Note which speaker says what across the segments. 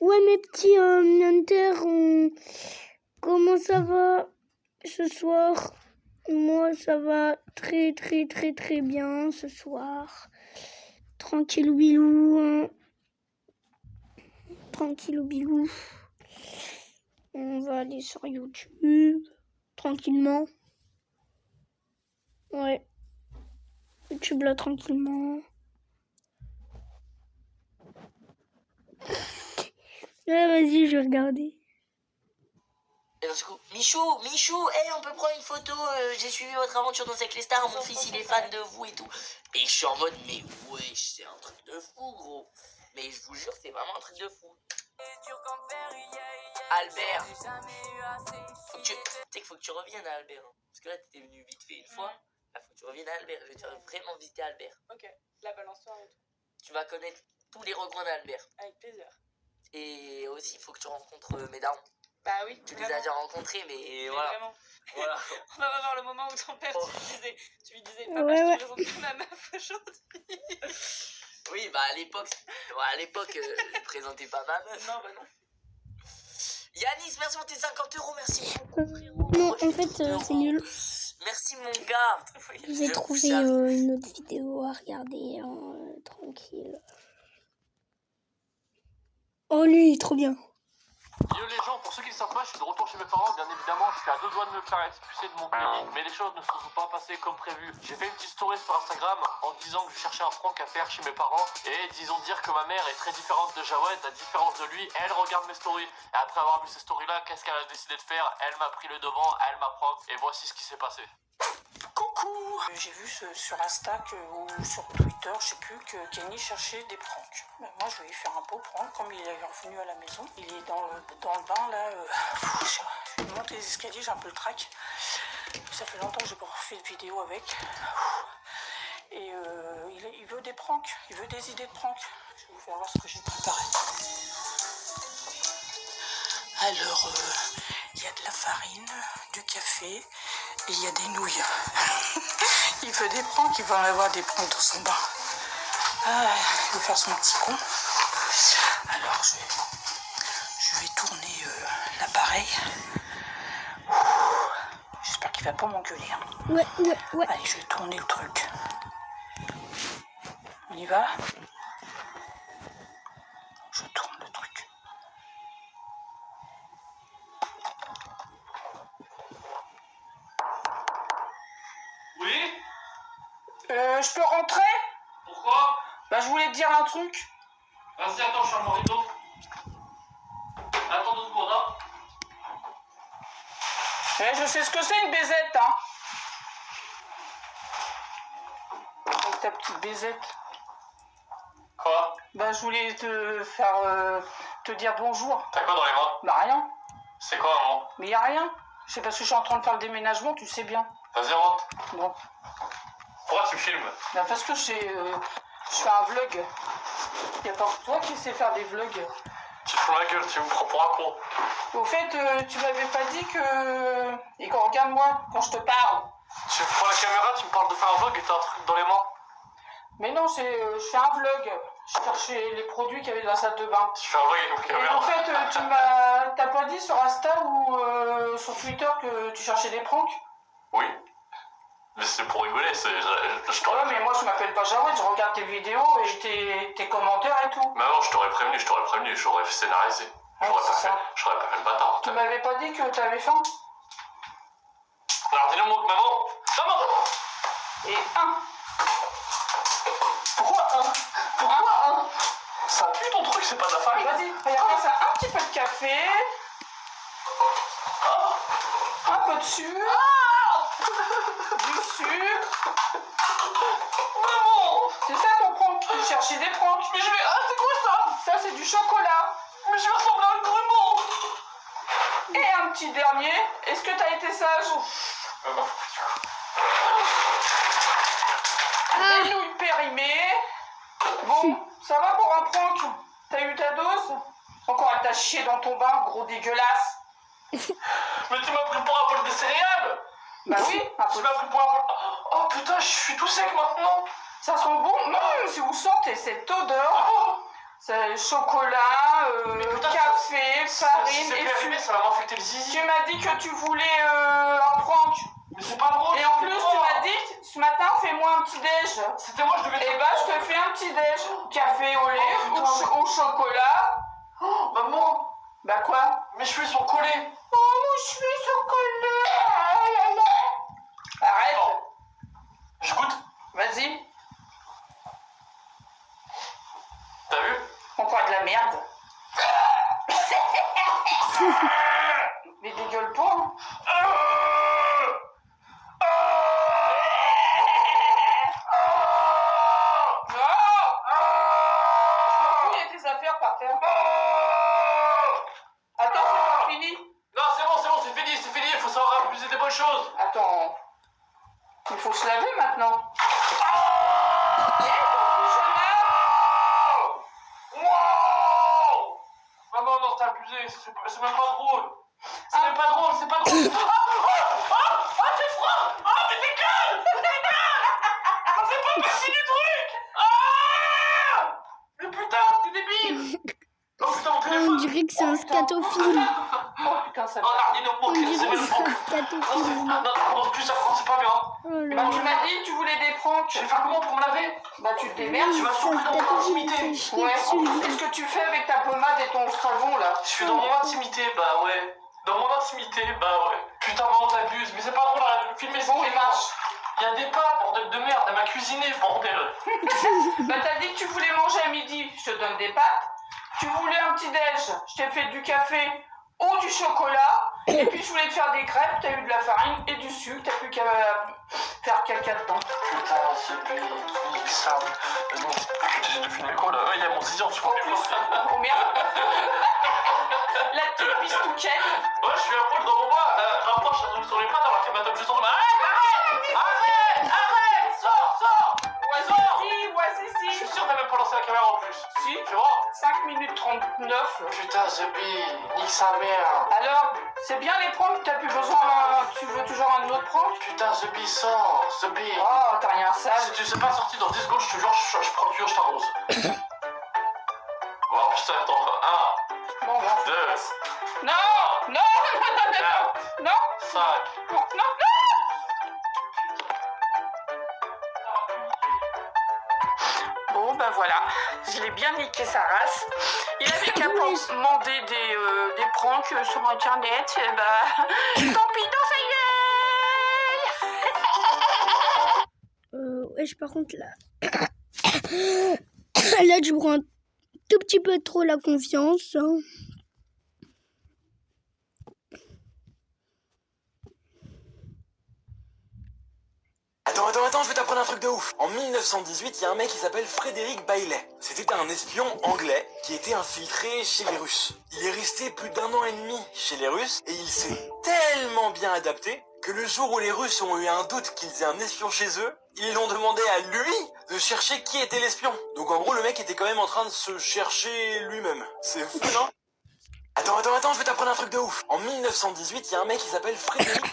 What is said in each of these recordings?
Speaker 1: Ouais, mes petits Hunter, comment ça va ce soir? Moi, ça va très bien ce soir. Tranquille bilou. Tranquille bilou. On va aller sur YouTube. Tranquillement. Ouais. YouTube là, tranquillement. Ah, vas-y, je vais regarder.
Speaker 2: Et d'un coup, Michou, hey, on peut prendre une photo, j'ai suivi votre aventure dans Avec les Stars, mon fils il est fan de vous et tout. Et je suis en mode, mais wesh, c'est un truc de fou gros. Mais je vous jure, c'est vraiment un truc de fou. Albert, tu sais qu'il faut que tu reviennes à Albert, hein. Parce que là t'étais venu vite fait une fois, là faut que tu reviennes à Albert, je vais te faire vraiment visiter Albert.
Speaker 3: Ok, la balançoire et tout.
Speaker 2: Tu vas connaître tous les recoins d'Albert.
Speaker 3: Avec plaisir.
Speaker 2: Et aussi il faut que tu rencontres mes darons.
Speaker 3: Bah oui,
Speaker 2: tu les as déjà rencontrés, mais voilà.
Speaker 3: Vraiment.
Speaker 2: Voilà.
Speaker 3: On va revoir le moment où ton père, tu lui disais, papa,
Speaker 1: Ouais,
Speaker 3: je
Speaker 1: ouais.
Speaker 3: te présente ma meuf aujourd'hui.
Speaker 2: Oui, bah à l'époque, je présentais pas ma meuf.
Speaker 3: Non, bah non.
Speaker 2: Yanis, merci pour tes 50 €, merci.
Speaker 1: Non, en fait, c'est nul.
Speaker 2: Merci mon gars.
Speaker 1: J'ai trouvé une autre vidéo à regarder, tranquille. Oh, lui, trop bien.
Speaker 4: Yo les gens, pour ceux qui ne savent pas, je suis de retour chez mes parents, bien évidemment, je suis à 2 doigts de me faire expulser de mon pays, mais les choses ne se sont pas passées comme prévu. J'ai fait une petite story sur Instagram en disant que je cherchais un prank à faire chez mes parents, et disons dire que ma mère est très différente de Jawed, à différence de lui, elle regarde mes stories. Et après avoir vu ces stories-là, qu'est-ce qu'elle a décidé de faire? Elle m'a pris le devant, elle m'a prank, et voici ce qui s'est passé.
Speaker 5: Coucou! J'ai vu sur Insta ou sur Twitter, je sais plus, que Kenny cherchait des pranks. Ben, moi, je vais lui faire un beau prank, comme il est revenu à la maison. Il est dans le bain, là. Je vais monter les escaliers, j'ai un peu le trac. Ça fait longtemps que j'ai pas refait de vidéo avec. Et il veut des pranks, il veut des idées de pranks. Je vais vous faire voir ce que j'ai préparé. Alors, il y a de la farine, du café et il y a des nouilles. Il veut des pranks, il va en avoir des pranks dans son bain. Ah, il veut faire son petit con. Alors, je vais tourner l'appareil. J'espère qu'il va pas m'engueuler. Hein.
Speaker 1: Ouais.
Speaker 5: Allez, je vais tourner le truc. On y va? Je tourne le truc.
Speaker 4: Oui?
Speaker 5: Je peux rentrer?
Speaker 4: Pourquoi?
Speaker 5: Bah, je voulais te dire un truc.
Speaker 4: Vas-y, attends, je ferme le rideau. Attends 2 secondes, hein.
Speaker 5: Je sais ce que c'est une baisette, hein. Avec ta petite baisette.
Speaker 4: Quoi?
Speaker 5: Bah, je voulais te faire te dire bonjour.
Speaker 4: T'as quoi dans les mains?
Speaker 5: Bah, rien.
Speaker 4: C'est quoi, maman?
Speaker 5: Mais y a rien. C'est parce que je suis en train de faire le déménagement, tu sais bien.
Speaker 4: Vas-y, rentre.
Speaker 5: Bon.
Speaker 4: Pourquoi tu me filmes?
Speaker 5: Bah, parce que je fais un vlog. Y a pas que toi qui sais faire des vlogs.
Speaker 4: Tu te fous ma gueule, tu me prends pour un con.
Speaker 5: Au fait, tu m'avais pas dit que... Et quand regarde-moi, quand je te parle.
Speaker 4: Tu prends la caméra, tu me parles de faire un vlog et t'as un truc dans les mains.
Speaker 5: Mais non, je fais un vlog. Je cherchais les produits qu'il y avait dans la salle de bain.
Speaker 4: Tu fais un vlog avec une
Speaker 5: Et
Speaker 4: caméra.
Speaker 5: en fait, t'as pas dit sur Insta ou sur Twitter que tu cherchais des pranks?
Speaker 4: Oui. Mais c'est pour rigoler, je
Speaker 5: Ouais,
Speaker 4: t'aurais...
Speaker 5: mais moi je m'appelle pas Jawed, je regarde tes vidéos et tes commentaires et tout.
Speaker 4: Mais non, je t'aurais prévenu, j'aurais scénarisé. J'aurais pas fait le bâtard.
Speaker 5: Tu m'avais pas dit que t'avais faim?
Speaker 4: Alors dis-le moi, maman. Maman.
Speaker 5: Et un. Pourquoi un?
Speaker 4: Ça pue ton truc, c'est pas de la farine.
Speaker 5: Vas-y, regarde ça, un petit peu de café. Un peu de sucre. Du sucre.
Speaker 4: Maman.
Speaker 5: C'est ça ton prank, tu cherchais des pranks.
Speaker 4: Mais je vais... Ah, c'est quoi ça?
Speaker 5: Ça c'est du chocolat.
Speaker 4: Mais je vais ressembler à un grumeau.
Speaker 5: Et un petit dernier, est-ce que t'as été sage? Des nouilles périmées. Bon, ça va pour un prank? T'as eu ta dose? Encore elle t'a chié dans ton bain, gros dégueulasse.
Speaker 4: Mais tu m'as pris pour un bol de céréales.
Speaker 5: Bah oui, un
Speaker 4: Tu
Speaker 5: peu.
Speaker 4: m'as pris pour un bol... Oh putain, je suis tout sec maintenant.
Speaker 5: Ça sent bon? Non, si vous sentez cette odeur. C'est chocolat,
Speaker 4: Mais putain,
Speaker 5: café,
Speaker 4: Si
Speaker 5: farine
Speaker 4: c'est
Speaker 5: et
Speaker 4: périmé,
Speaker 5: sucre.
Speaker 4: ça va m'infecter le zizi.
Speaker 5: Tu m'as dit que tu voulais un prank.
Speaker 4: Mais c'est pas drôle.
Speaker 5: Et en plus, tu m'as dit, ce matin, fais-moi un petit déj.
Speaker 4: C'était moi, je devais
Speaker 5: Et bah, je te fais un petit déj. Café au lait
Speaker 4: putain,
Speaker 5: ou chocolat.
Speaker 4: Oh, maman,
Speaker 5: Bah quoi?
Speaker 4: mes cheveux sont collés.
Speaker 5: Oh, mon cheveux sont collés. Arrête.
Speaker 4: Bon. Je goûte.
Speaker 5: Vas-y.
Speaker 4: T'as vu?
Speaker 5: Encore de la merde. Mais dégueule pas. Hein. Il y a tes affaires par terre. Attends, c'est pas fini.
Speaker 4: Non, c'est fini, il faut savoir abuser des bonnes choses.
Speaker 5: Attends. Il faut se laver maintenant.
Speaker 4: Wow! Ah non, t'as abusé, c'est même pas drôle. C'est même pas drôle. J'ai froid! Ah, mais t'es calme! Ça fait pas partie du truc! Ah! Mais putain, t'es débile! Oh putain, mon
Speaker 1: On
Speaker 4: téléphone!
Speaker 1: dirait que c'est un scatophilie.
Speaker 5: Oh putain, ça
Speaker 4: Oh, Nardino,
Speaker 1: On
Speaker 4: ok,
Speaker 1: dirait
Speaker 4: c'est
Speaker 1: que
Speaker 4: même
Speaker 1: c'est un
Speaker 4: bon.
Speaker 1: scatophilie.
Speaker 4: Non, commence plus, ça commence pas bien.
Speaker 1: Oh là
Speaker 5: Bah,
Speaker 1: là.
Speaker 5: tu m'as dit que tu voulais des pranks.
Speaker 4: Je vais faire comment pour me laver?
Speaker 5: Bah, tu te démerdes.
Speaker 4: Tu vas
Speaker 1: C'est un
Speaker 4: souffrir dans mon
Speaker 1: scatophilie,
Speaker 4: intimité.
Speaker 1: fait chier
Speaker 5: Ouais.
Speaker 1: dessus.
Speaker 5: Qu'est-ce que tu fais avec ta pommade et ton savon là?
Speaker 4: Je suis dans mon intimité, bah ouais. Dans mon intimité, bah ouais. Putain, maman, t'abuses, mais c'est pas drôle, arrête de me filmer, c'est
Speaker 5: Bon, il marche.
Speaker 4: Il y a des pâtes, bordel de merde, elle m'a cuisiné, bordel.
Speaker 5: Bah, t'as dit que tu voulais manger à midi. Je te donne des pâtes. Tu voulais un petit déj. Je t'ai fait du café ou du chocolat. Et puis, je voulais te faire des crêpes. T'as eu de la farine et du sucre. T'as plus qu'à faire caca dedans.
Speaker 4: Putain, c'est plus nique ça. Non, j'ai dû filmer quoi là? Ouais, il y a mon zizi en dessous.
Speaker 5: En plus, oh merde. La petite pistouquette.
Speaker 4: Ouais, je suis un poil dans mon bras. Rapproche un truc sur les pattes alors qu'elle m'a tapé juste en dessous. Arrête! Sors! Je suis sûr que t'as même pas lancé la caméra en plus.
Speaker 5: Si.
Speaker 4: Tu vois?
Speaker 5: 5 minutes 39.
Speaker 4: Putain, Zebi, nique sa mère.
Speaker 5: Alors, c'est bien les pranks, t'as plus besoin, tu veux toujours un autre prank?
Speaker 4: Putain, Zebi, sors, Zebi.
Speaker 5: Oh, t'as rien sale.
Speaker 4: Si tu sais pas sortir dans 10 secondes, je te jure, je prends le tuyau, je t'arrose. Oh putain, attends, 1,
Speaker 5: Bon, bon.
Speaker 4: 2,
Speaker 5: Non, non, non, non,
Speaker 4: 5.
Speaker 5: non, non. Bon, ben voilà, je l'ai bien niqué sa race. Il avait qu'à demander des pranks sur internet, et bah, tant pis dans sa gueule.
Speaker 1: Wesh, par contre, là... là, tu prends un tout petit peu trop la confiance. Hein.
Speaker 6: Attends, je vais t'apprendre un truc de ouf. En 1918, il y a un mec qui s'appelle Frédéric Bailey. C'était un espion anglais qui était infiltré chez les Russes. Il est resté plus d'1 an et demi chez les Russes et il s'est tellement bien adapté que le jour où les Russes ont eu un doute qu'ils aient un espion chez eux, ils l'ont demandé à lui de chercher qui était l'espion. Donc en gros, le mec était quand même en train de se chercher lui-même. C'est fou, non? Attends, je vais t'apprendre un truc de ouf. En 1918, il y a un mec qui s'appelle Frédéric.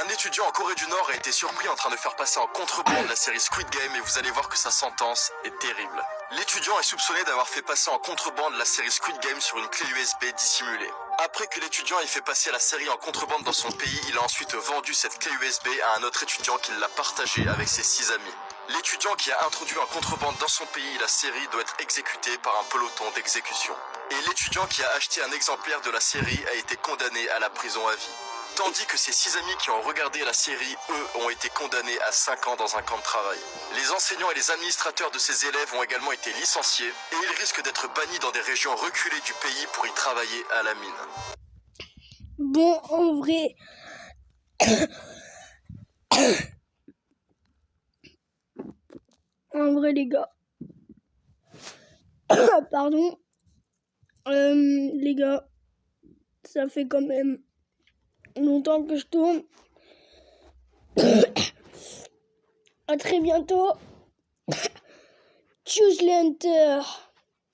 Speaker 7: Un étudiant en Corée du Nord a été surpris en train de faire passer en contrebande la série Squid Game et vous allez voir que sa sentence est terrible. L'étudiant est soupçonné d'avoir fait passer en contrebande la série Squid Game sur une clé USB dissimulée. Après que l'étudiant ait fait passer la série en contrebande dans son pays, il a ensuite vendu cette clé USB à un autre étudiant qui l'a partagée avec ses 6 amis. L'étudiant qui a introduit en contrebande dans son pays la série doit être exécuté par un peloton d'exécution. Et l'étudiant qui a acheté un exemplaire de la série a été condamné à la prison à vie. Tandis que ses 6 amis qui ont regardé la série, eux, ont été condamnés à 5 ans dans un camp de travail. Les enseignants et les administrateurs de ces élèves ont également été licenciés et ils risquent d'être bannis dans des régions reculées du pays pour y travailler à la mine.
Speaker 1: Bon, en vrai... en vrai, les gars... Pardon. Les gars, ça fait quand même longtemps que je tourne. À très bientôt. Tschüss, Lenter.